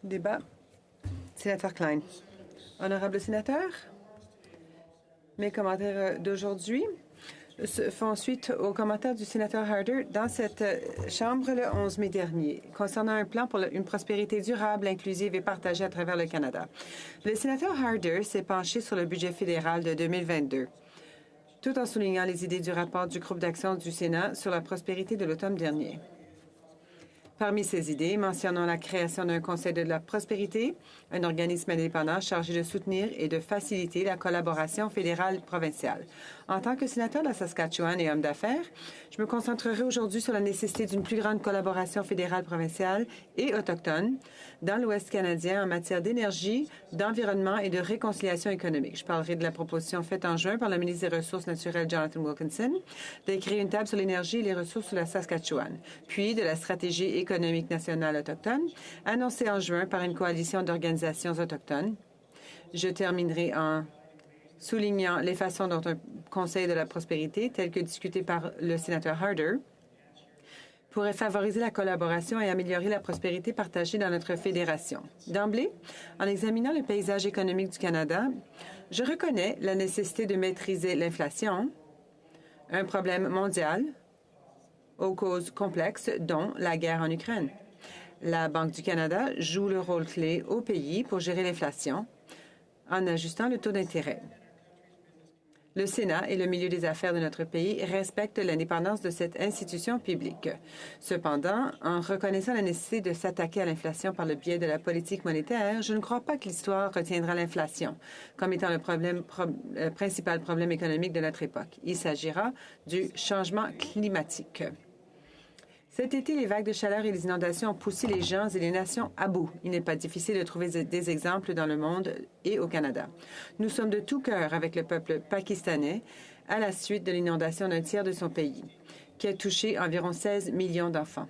Débat. Sénateur Klein. Honorable sénateur, mes commentaires d'aujourd'hui font suite aux commentaires du sénateur Harder dans cette Chambre le 11 mai dernier concernant un plan pour une prospérité durable, inclusive et partagée à travers le Canada. Le sénateur Harder s'est penché sur le budget fédéral de 2022, tout en soulignant les idées du rapport du groupe d'action du Sénat sur la prospérité de l'automne dernier. Parmi ces idées, mentionnons la création d'un Conseil de la prospérité, un organisme indépendant chargé de soutenir et de faciliter la collaboration fédérale-provinciale. En tant que sénateur de la Saskatchewan et homme d'affaires, je me concentrerai aujourd'hui sur la nécessité d'une plus grande collaboration fédérale-provinciale et autochtone dans l'Ouest canadien en matière d'énergie, d'environnement et de réconciliation économique. Je parlerai de la proposition faite en juin par le ministre des Ressources naturelles Jonathan Wilkinson de créer une table sur l'énergie et les ressources sur la Saskatchewan, puis de la stratégie économique nationale autochtone annoncée en juin par une coalition d'organisations autochtones. Je terminerai en soulignant les façons dont un Conseil de la prospérité, tel que discuté par le sénateur Harder, pourrait favoriser la collaboration et améliorer la prospérité partagée dans notre fédération. D'emblée, en examinant le paysage économique du Canada, je reconnais la nécessité de maîtriser l'inflation, un problème mondial aux causes complexes, dont la guerre en Ukraine. La Banque du Canada joue le rôle clé au pays pour gérer l'inflation en ajustant le taux d'intérêt. Le Sénat et le milieu des affaires de notre pays respectent l'indépendance de cette institution publique. Cependant, en reconnaissant la nécessité de s'attaquer à l'inflation par le biais de la politique monétaire, je ne crois pas que l'histoire retiendra l'inflation comme étant le principal problème économique de notre époque. Il s'agira du changement climatique. Cet été, les vagues de chaleur et les inondations ont poussé les gens et les nations à bout. Il n'est pas difficile de trouver des exemples dans le monde et au Canada. Nous sommes de tout cœur avec le peuple pakistanais à la suite de l'inondation d'un tiers de son pays, qui a touché environ 16 millions d'enfants.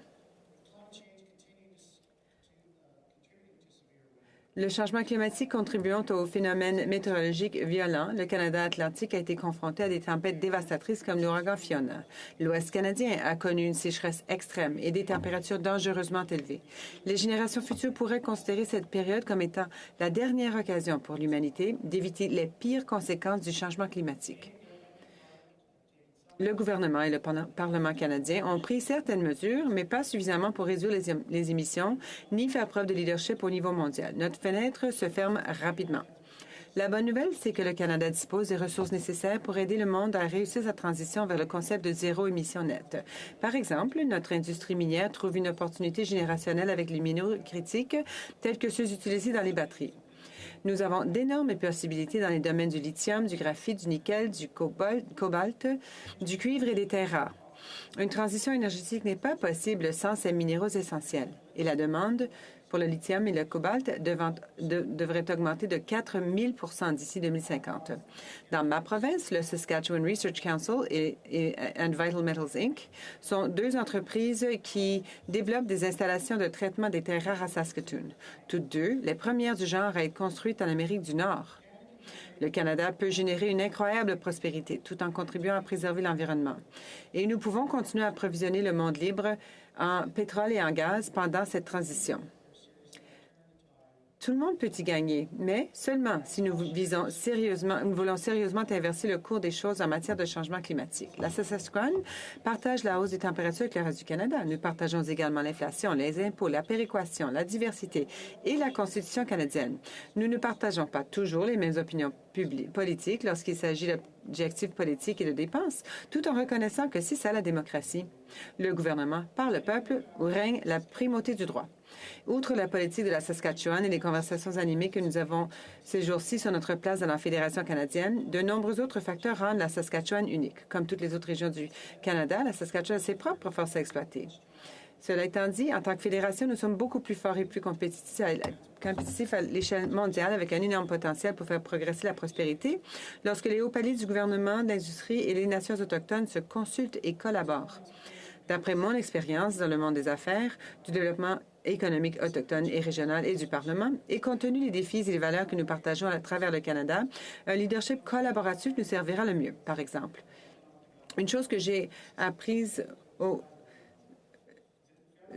Le changement climatique contribuant aux phénomènes météorologiques violents, le Canada atlantique a été confronté à des tempêtes dévastatrices comme l'ouragan Fiona. L'Ouest canadien a connu une sécheresse extrême et des températures dangereusement élevées. Les générations futures pourraient considérer cette période comme étant la dernière occasion pour l'humanité d'éviter les pires conséquences du changement climatique. Le gouvernement et le Parlement canadien ont pris certaines mesures, mais pas suffisamment pour réduire les émissions ni faire preuve de leadership au niveau mondial. Notre fenêtre se ferme rapidement. La bonne nouvelle, c'est que le Canada dispose des ressources nécessaires pour aider le monde à réussir sa transition vers le concept de zéro émission nette. Par exemple, notre industrie minière trouve une opportunité générationnelle avec les minéraux critiques tels que ceux utilisés dans les batteries. Nous avons d'énormes possibilités dans les domaines du lithium, du graphite, du nickel, du cobalt, du cuivre et des terres rares. Une transition énergétique n'est pas possible sans ces minéraux essentiels. Et la demande pour le lithium et le cobalt devrait augmenter de 4 000 % d'ici 2050. Dans ma province, le Saskatchewan Research Council et Vital Metals Inc. sont deux entreprises qui développent des installations de traitement des terres rares à Saskatoon. Toutes deux, les premières du genre à être construites en Amérique du Nord. Le Canada peut générer une incroyable prospérité tout en contribuant à préserver l'environnement. Et nous pouvons continuer à approvisionner le monde libre en pétrole et en gaz pendant cette transition. Tout le monde peut y gagner, mais seulement si nous voulons sérieusement inverser le cours des choses en matière de changement climatique. La Saskatchewan partage la hausse des températures avec le reste du Canada. Nous partageons également l'inflation, les impôts, la péréquation, la diversité et la Constitution canadienne. Nous ne partageons pas toujours les mêmes opinions politiques lorsqu'il s'agit d'objectifs politiques et de dépenses, tout en reconnaissant que c'est ça la démocratie. Le gouvernement, par le peuple, où règne la primauté du droit. Outre la politique de la Saskatchewan et les conversations animées que nous avons ces jours-ci sur notre place dans la Fédération canadienne, de nombreux autres facteurs rendent la Saskatchewan unique. Comme toutes les autres régions du Canada, la Saskatchewan a ses propres forces à exploiter. Cela étant dit, en tant que fédération, nous sommes beaucoup plus forts et plus compétitifs à l'échelle mondiale avec un énorme potentiel pour faire progresser la prospérité lorsque les hauts paliers du gouvernement, de l'industrie et les nations autochtones se consultent et collaborent. D'après mon expérience dans le monde des affaires, du développement économique autochtone et régional et du Parlement, et compte tenu des défis et des valeurs que nous partageons à travers le Canada, un leadership collaboratif nous servira le mieux. Par exemple, une chose que j'ai apprise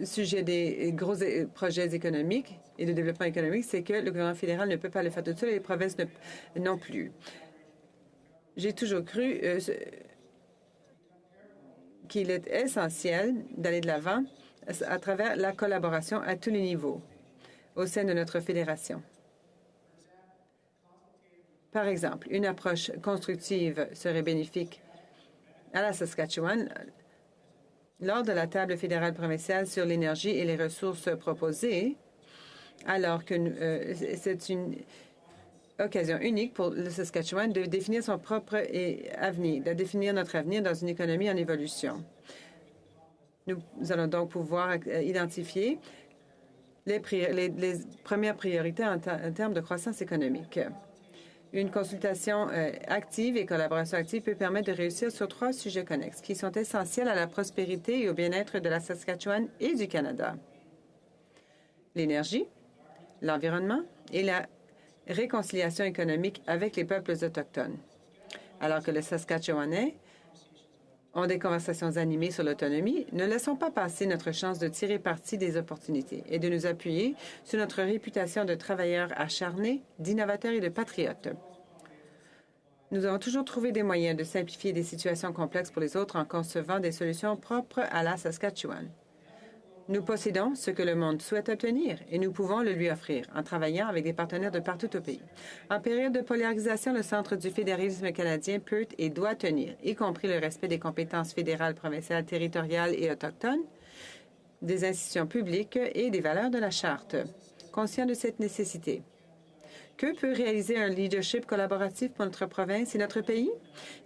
sujet des gros projets économiques et de développement économique, c'est que le gouvernement fédéral ne peut pas le faire tout seul et les provinces non plus. J'ai toujours cru qu'il est essentiel d'aller de l'avant à travers la collaboration à tous les niveaux au sein de notre fédération. Par exemple, une approche constructive serait bénéfique à la Saskatchewan lors de la table fédérale provinciale sur l'énergie et les ressources proposées, alors que c'est une occasion unique pour le Saskatchewan de définir son propre avenir, de définir notre avenir dans une économie en évolution. Nous allons donc pouvoir identifier les premières priorités en termes de croissance économique. Une consultation active et collaboration active peut permettre de réussir sur 3 sujets connexes qui sont essentiels à la prospérité et au bien-être de la Saskatchewan et du Canada. L'énergie, l'environnement et la réconciliation économique avec les peuples autochtones. Alors que les Saskatchewanais ont des conversations animées sur l'autonomie, ne laissons pas passer notre chance de tirer parti des opportunités et de nous appuyer sur notre réputation de travailleurs acharnés, d'innovateurs et de patriotes. Nous avons toujours trouvé des moyens de simplifier des situations complexes pour les autres en concevant des solutions propres à la Saskatchewan. Nous possédons ce que le monde souhaite obtenir et nous pouvons le lui offrir en travaillant avec des partenaires de partout au pays. En période de polarisation, le Centre du fédéralisme canadien peut et doit tenir, y compris le respect des compétences fédérales, provinciales, territoriales et autochtones, des institutions publiques et des valeurs de la Charte. Conscient de cette nécessité, que peut réaliser un leadership collaboratif pour notre province et notre pays?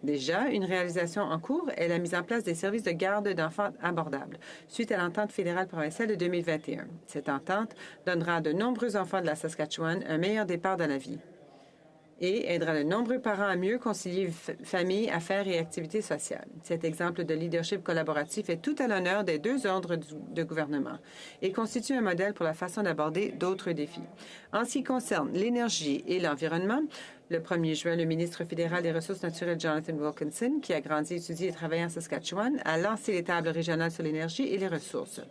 Déjà, une réalisation en cours est la mise en place des services de garde d'enfants abordables, suite à l'entente fédérale provinciale de 2021. Cette entente donnera à de nombreux enfants de la Saskatchewan un meilleur départ dans la vie et aidera de nombreux parents à mieux concilier famille, affaires et activités sociales. Cet exemple de leadership collaboratif est tout à l'honneur des 2 ordres de gouvernement et constitue un modèle pour la façon d'aborder d'autres défis. En ce qui concerne l'énergie et l'environnement, le 1er juin, le ministre fédéral des Ressources naturelles, Jonathan Wilkinson, qui a grandi, étudié et travaillé en Saskatchewan, a lancé les tables régionales sur l'énergie et les ressources.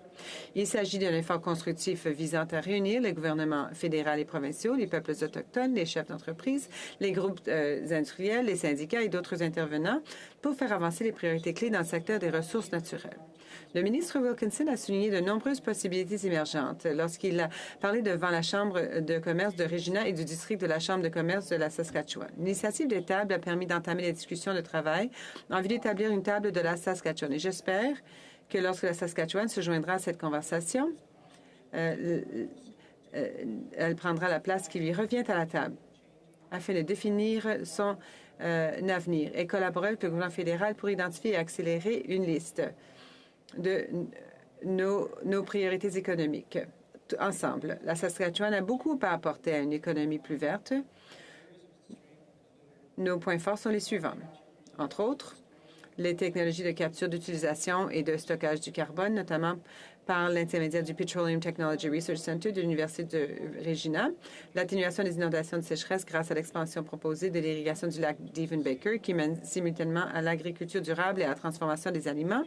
Il s'agit d'un effort constructif visant à réunir les gouvernements fédéraux et provinciaux, les peuples autochtones, les chefs d'entreprise, les groupes industriels, les syndicats et d'autres intervenants pour faire avancer les priorités clés dans le secteur des ressources naturelles. Le ministre Wilkinson a souligné de nombreuses possibilités émergentes lorsqu'il a parlé devant la Chambre de commerce de Regina et du district de la Chambre de commerce de la Saskatchewan. L'initiative des tables a permis d'entamer les discussions de travail en vue d'établir une table de la Saskatchewan. Et j'espère que lorsque la Saskatchewan se joindra à cette conversation, elle prendra la place qui lui revient à la table afin de définir son avenir et collaborer avec le gouvernement fédéral pour identifier et accélérer une liste de nos priorités économiques. Ensemble, la Saskatchewan a beaucoup à apporter à une économie plus verte. Nos points forts sont les suivants. Entre autres, les technologies de capture, d'utilisation et de stockage du carbone, notamment par l'intermédiaire du Petroleum Technology Research Center de l'Université de Regina, l'atténuation des inondations de sécheresse grâce à l'expansion proposée de l'irrigation du lac Diefenbaker qui mène simultanément à l'agriculture durable et à la transformation des aliments,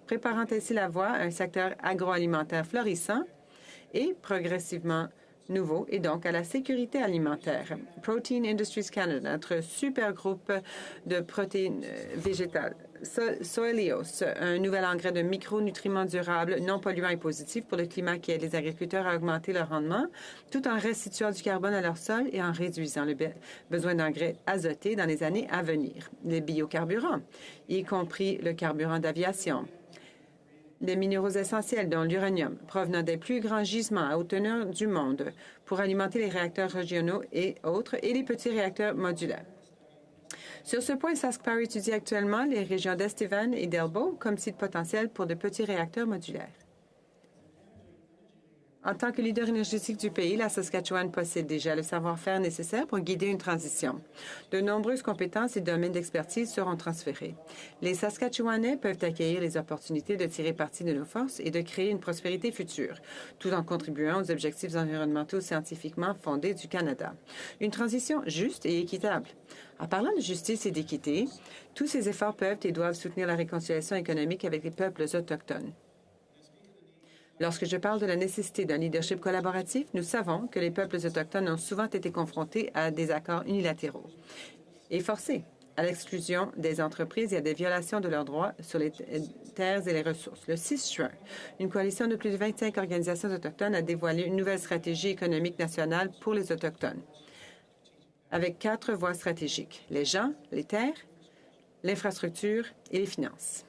préparant ainsi la voie à un secteur agroalimentaire florissant et progressivement nouveau et donc à la sécurité alimentaire. Protein Industries Canada, notre super groupe de protéines végétales. Soilios, un nouvel engrais de micronutriments durables, non polluants et positifs pour le climat qui aide les agriculteurs à augmenter leur rendement, tout en restituant du carbone à leur sol et en réduisant le besoin d'engrais azotés dans les années à venir. Les biocarburants, y compris le carburant d'aviation. Les minéraux essentiels, dont l'uranium, provenant des plus grands gisements à haute teneur du monde, pour alimenter les réacteurs régionaux et autres, et les petits réacteurs modulaires. Sur ce point, SaskPower étudie actuellement les régions d'Estevan et d'Elbow comme site potentiel pour de petits réacteurs modulaires. En tant que leader énergétique du pays, la Saskatchewan possède déjà le savoir-faire nécessaire pour guider une transition. De nombreuses compétences et domaines d'expertise seront transférés. Les Saskatchewanais peuvent accueillir les opportunités de tirer parti de nos forces et de créer une prospérité future, tout en contribuant aux objectifs environnementaux scientifiquement fondés du Canada. Une transition juste et équitable. En parlant de justice et d'équité, tous ces efforts peuvent et doivent soutenir la réconciliation économique avec les peuples autochtones. Lorsque je parle de la nécessité d'un leadership collaboratif, nous savons que les peuples autochtones ont souvent été confrontés à des accords unilatéraux et forcés à l'exclusion des entreprises et à des violations de leurs droits sur les terres et les ressources. Le 6 juin, une coalition de plus de 25 organisations autochtones a dévoilé une nouvelle stratégie économique nationale pour les Autochtones, avec 4 voies stratégiques: les gens, les terres, l'infrastructure et les finances.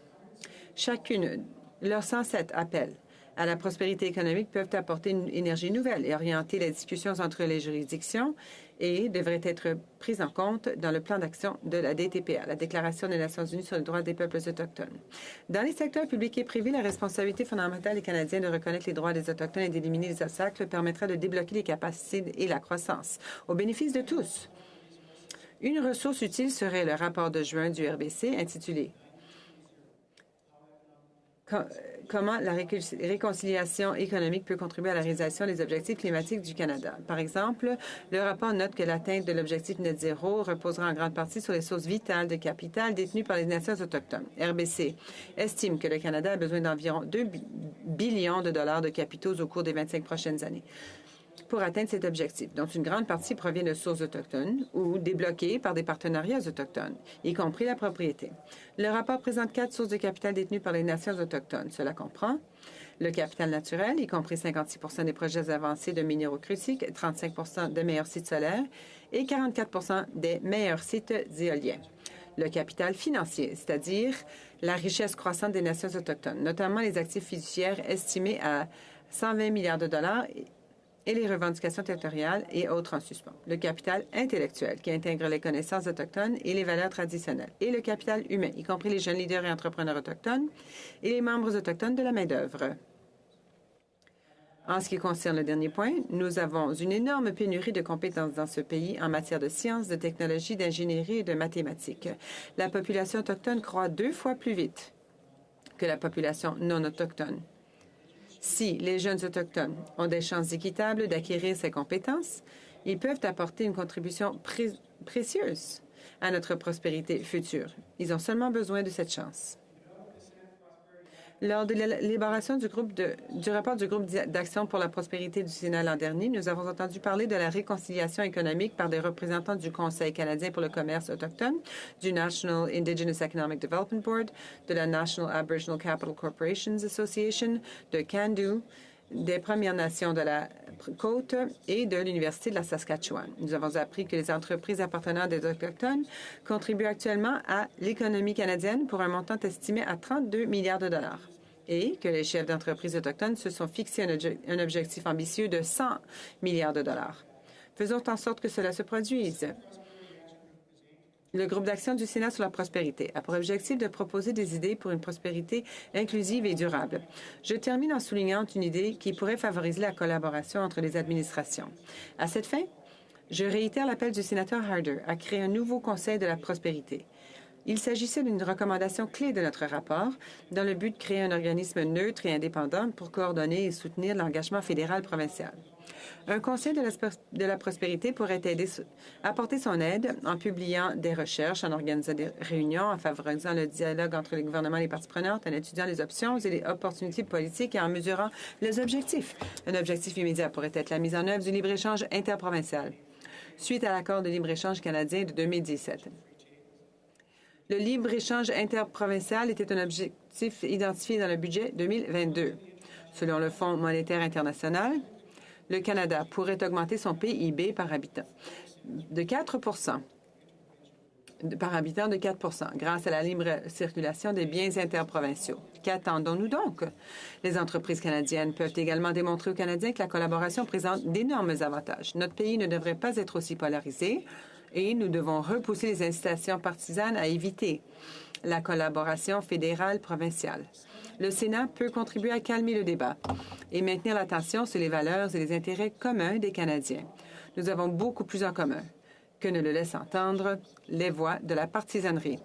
Chacune, leurs 107 appels à la prospérité économique peuvent apporter une énergie nouvelle et orienter les discussions entre les juridictions et devraient être prises en compte dans le plan d'action de la DTPA, la Déclaration des Nations unies sur les droits des peuples autochtones. Dans les secteurs publics et privés, la responsabilité fondamentale des Canadiens de reconnaître les droits des Autochtones et d'éliminer les obstacles permettra de débloquer les capacités et la croissance, au bénéfice de tous. Une ressource utile serait le rapport de juin du RBC intitulé Comment la réconciliation économique peut contribuer à la réalisation des objectifs climatiques du Canada. Par exemple, le rapport note que l'atteinte de l'objectif net zéro reposera en grande partie sur les sources vitales de capital détenues par les nations autochtones. RBC estime que le Canada a besoin d'environ 2 billions de dollars de capitaux au cours des 25 prochaines années pour atteindre cet objectif, dont une grande partie provient de sources autochtones ou débloquées par des partenariats autochtones, y compris la propriété. Le rapport présente 4 sources de capital détenues par les nations autochtones. Cela comprend le capital naturel, y compris 56 des projets avancés de minéraux critiques, 35 des meilleurs sites solaires et 44 des meilleurs sites éoliens. Le capital financier, c'est-à-dire la richesse croissante des nations autochtones, notamment les actifs fiduciaires estimés à 120 milliards de dollars et les revendications territoriales et autres en suspens. Le capital intellectuel, qui intègre les connaissances autochtones et les valeurs traditionnelles. Et le capital humain, y compris les jeunes leaders et entrepreneurs autochtones et les membres autochtones de la main-d'œuvre. En ce qui concerne le dernier point, nous avons une énorme pénurie de compétences dans ce pays en matière de sciences, de technologie, d'ingénierie et de mathématiques. La population autochtone croît 2 fois plus vite que la population non autochtone. Si les jeunes autochtones ont des chances équitables d'acquérir ces compétences, ils peuvent apporter une contribution précieuse à notre prospérité future. Ils ont seulement besoin de cette chance. Lors de l'élaboration du rapport du groupe d'action pour la prospérité du Sénat l'an dernier, nous avons entendu parler de la réconciliation économique par des représentants du Conseil canadien pour le commerce autochtone, du National Indigenous Economic Development Board, de la National Aboriginal Capital Corporations Association, de CANDU, des Premières Nations de la Côte et de l'Université de la Saskatchewan. Nous avons appris que les entreprises appartenant des Autochtones contribuent actuellement à l'économie canadienne pour un montant estimé à 32 milliards de dollars et que les chefs d'entreprises autochtones se sont fixés un objectif ambitieux de 100 milliards de dollars. Faisons en sorte que cela se produise. Le groupe d'action du Sénat sur la prospérité a pour objectif de proposer des idées pour une prospérité inclusive et durable. Je termine en soulignant une idée qui pourrait favoriser la collaboration entre les administrations. À cette fin, je réitère l'appel du sénateur Harder à créer un nouveau Conseil de la prospérité. Il s'agissait d'une recommandation clé de notre rapport dans le but de créer un organisme neutre et indépendant pour coordonner et soutenir l'engagement fédéral provincial. Un conseil de la prospérité pourrait apporter son aide en publiant des recherches, en organisant des réunions, en favorisant le dialogue entre les gouvernements et les parties prenantes, en étudiant les options et les opportunités politiques et en mesurant les objectifs. Un objectif immédiat pourrait être la mise en œuvre du libre-échange interprovincial, suite à l'accord de libre-échange canadien de 2017. Le libre-échange interprovincial était un objectif identifié dans le budget 2022. Selon le Fonds monétaire international, le Canada pourrait augmenter son PIB par habitant de 4 grâce à la libre circulation des biens interprovinciaux. Qu'attendons-nous donc? Les entreprises canadiennes peuvent également démontrer aux Canadiens que la collaboration présente d'énormes avantages. Notre pays ne devrait pas être aussi polarisé et nous devons repousser les incitations partisanes à éviter la collaboration fédérale provinciale. Le Sénat peut contribuer à calmer le débat et maintenir l'attention sur les valeurs et les intérêts communs des Canadiens. Nous avons beaucoup plus en commun que ne le laissent entendre les voix de la partisanerie.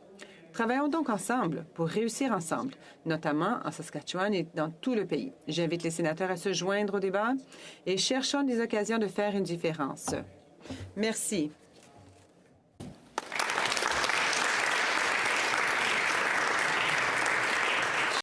Travaillons donc ensemble pour réussir ensemble, notamment en Saskatchewan et dans tout le pays. J'invite les sénateurs à se joindre au débat et cherchons des occasions de faire une différence. Merci.